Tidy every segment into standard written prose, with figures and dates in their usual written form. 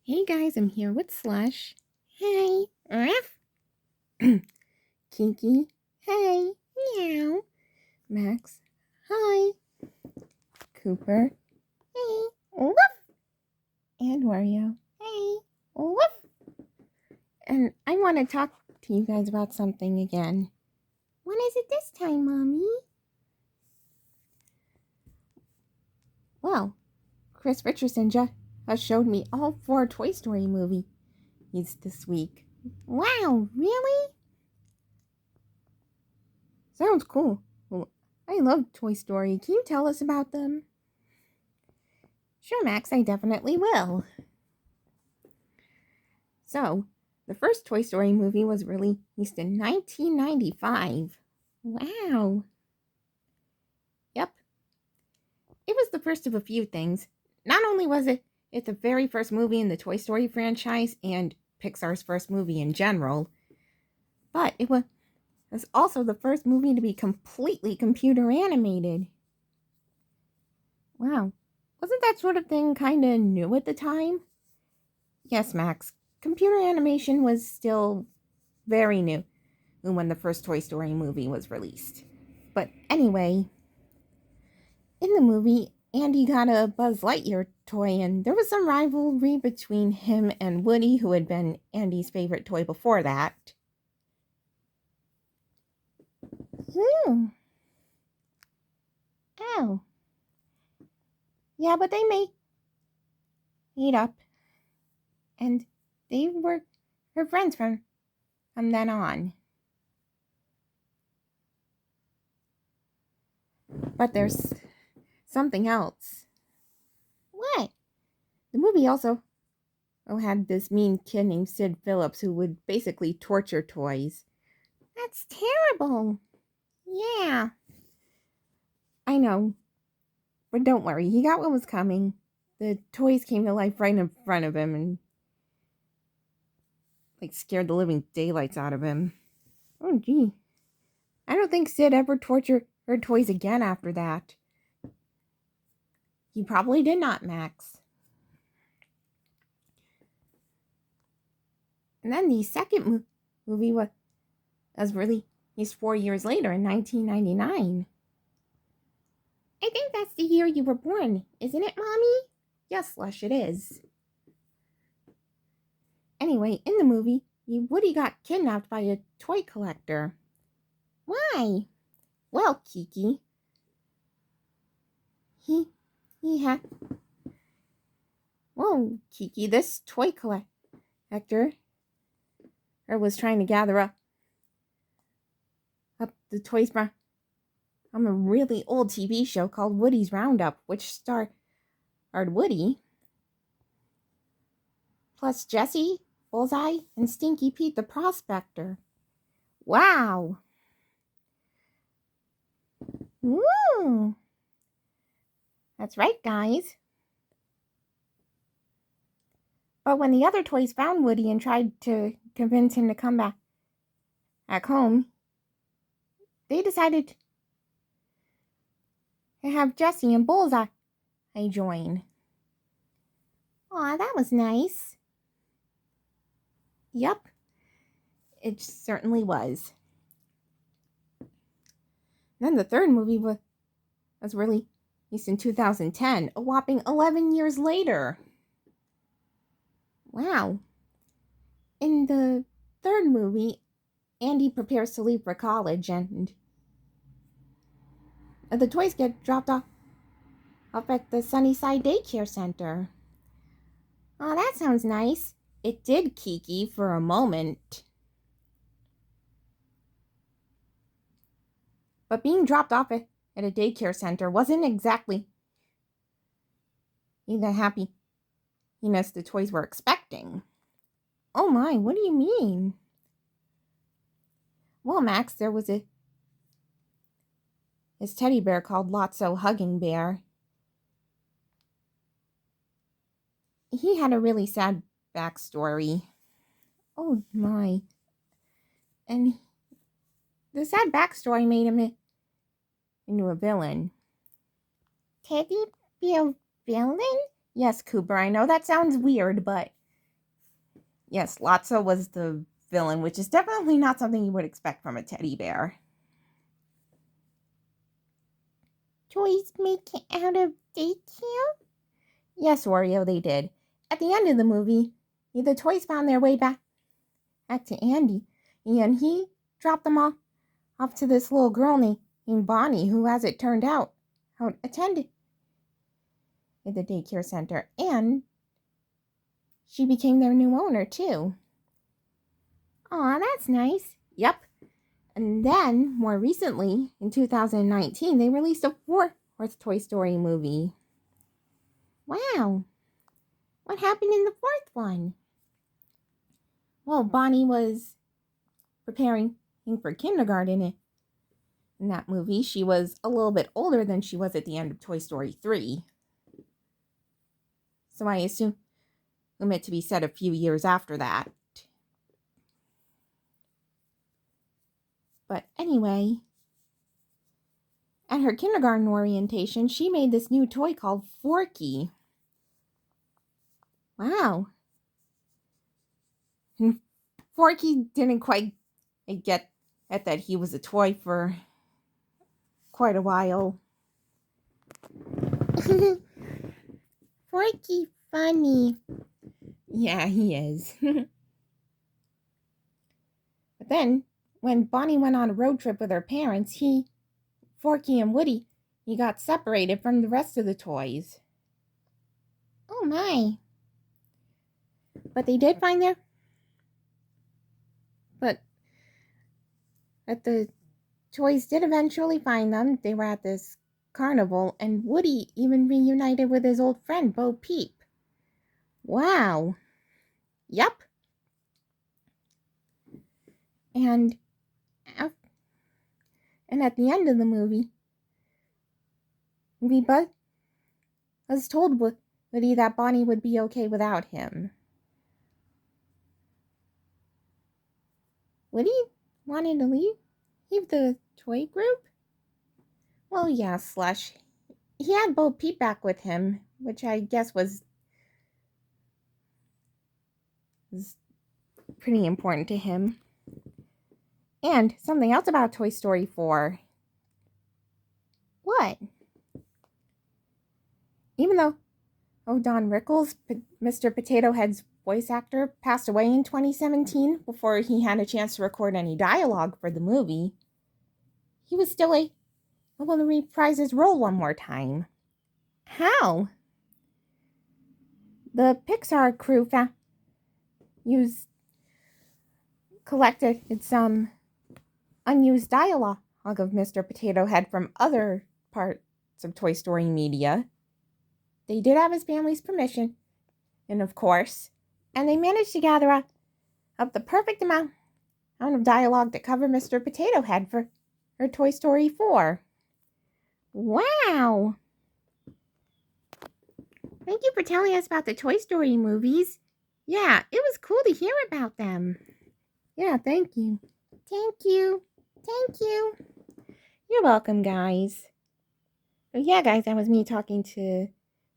Hey guys, I'm here with Slush. Hey. Ruff. Kiki. Hey. Meow. Max. Hi. Cooper. Hey. Woof. And Oreo. Hey. Woof. And I want to talk to you guys about something again. What is it this time, Mommy? Well, Chris Richardson just showed me all 4 Toy Story movies this week. Wow, really? Sounds cool. Well, I love Toy Story. Can you tell us about them? Sure, Max, I definitely will. So, the first Toy Story movie was released in 1995. Wow. Yep. It was the first of a few things. Not only was it the very first movie in the Toy Story franchise and Pixar's first movie in general, but it was also the first movie to be completely computer animated. Wow. Wasn't that sort of thing kind of new at the time? Yes, Max. Computer animation was still very new when the first Toy Story movie was released. But anyway, in the movie, Andy got a Buzz Lightyear toy, and there was some rivalry between him and Woody, who had been Andy's favorite toy before that. Oh. Yeah, but they made up, and they were her friends from then on. But there's something else. What? The movie also had this mean kid named Sid Phillips who would basically torture toys. That's terrible. Yeah. I know. But don't worry, he got what was coming. The toys came to life right in front of him and scared the living daylights out of him. Oh gee. I don't think Sid ever tortured her toys again after that. He probably did not, Max. And then the second movie was released 4 years later in 1999. I think that's the year you were born, isn't it, Mommy? Yes, Slush, it is. Anyway, in the movie, Woody got kidnapped by a toy collector. Why? Well, Kiki, he had... Well, Kiki, this toy collector was trying to gather up the toys from a really old TV show called Woody's Roundup, which starred Woody, plus Jessie, Bullseye, and Stinky Pete the Prospector. Wow! Woo! That's right, guys. But when the other toys found Woody and tried to convince him to come back home, they decided to have Jessie and Bullseye join. Aw, that was nice. Yep, it certainly was. Then the third movie was released in 2010, a whopping 11 years later. Wow. In the third movie, Andy prepares to leave for college, and the toys get dropped off at the Sunnyside Daycare Center. Oh, that sounds nice. It did, Kiki, for a moment. But being dropped off at a daycare center wasn't exactly the happiness the toys were expecting. Oh my, what do you mean? Well, Max, there was his teddy bear called Lotso Hugging Bear. He had a really sad backstory. Oh my. And the sad backstory made him into a villain. Teddy be a villain? Yes, Cooper, I know that sounds weird, but Yes, Lotso was the villain, which is definitely not something you would expect from a teddy bear. Toys make it out of daycare? Yes, Oreo, they did. At the end of the movie, the toys found their way back to Andy, and he dropped them off to this little girl named Bonnie, who, as it turned out, attended at the daycare center, and she became their new owner, too. Aw, that's nice. Yep. And then, more recently, in 2019, they released a fourth Toy Story movie. Wow. What happened in the fourth one? Well, Bonnie was preparing for kindergarten in that movie. She was a little bit older than she was at the end of Toy Story 3. So I assume it to be set a few years after that. But anyway, at her kindergarten orientation, she made this new toy called Forky. Wow. And Forky didn't quite get at that he was a toy for quite a while. Forky funny. Yeah, he is. But then, when Bonnie went on a road trip with her parents, Forky and Woody, he got separated from the rest of the toys. Oh my. But they did find their... But the toys did eventually find them. They were at this carnival, and Woody even reunited with his old friend, Bo Peep. Wow. Yep. And at the end of the movie, Buzz was told Woody that Bonnie would be okay without him. Woody wanted to leave the toy group? Well, yeah, Slush. He had Bo Peep back with him, which I guess was pretty important to him. And something else about Toy Story 4. What? Even though Don Rickles, Mr. Potato Head's voice actor, passed away in 2017 before he had a chance to record any dialogue for the movie, he was still able to reprise his role one more time. How? The Pixar crew collected some unused dialogue of Mr. Potato Head from other parts of Toy Story media. They did have his family's permission, and of course, and they managed to gather up the perfect amount of dialogue to cover Mr. Potato Head for Toy Story 4. Wow! Thank you for telling us about the Toy Story movies. Yeah, it was cool to hear about them. Yeah, thank you. Thank you. Thank you. You're welcome, guys. So yeah, guys, that was me talking to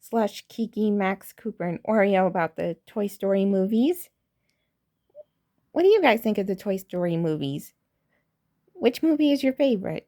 Slush, Kiki, Max, Cooper, and Oreo about the Toy Story movies. What do you guys think of the Toy Story movies? Which movie is your favorite?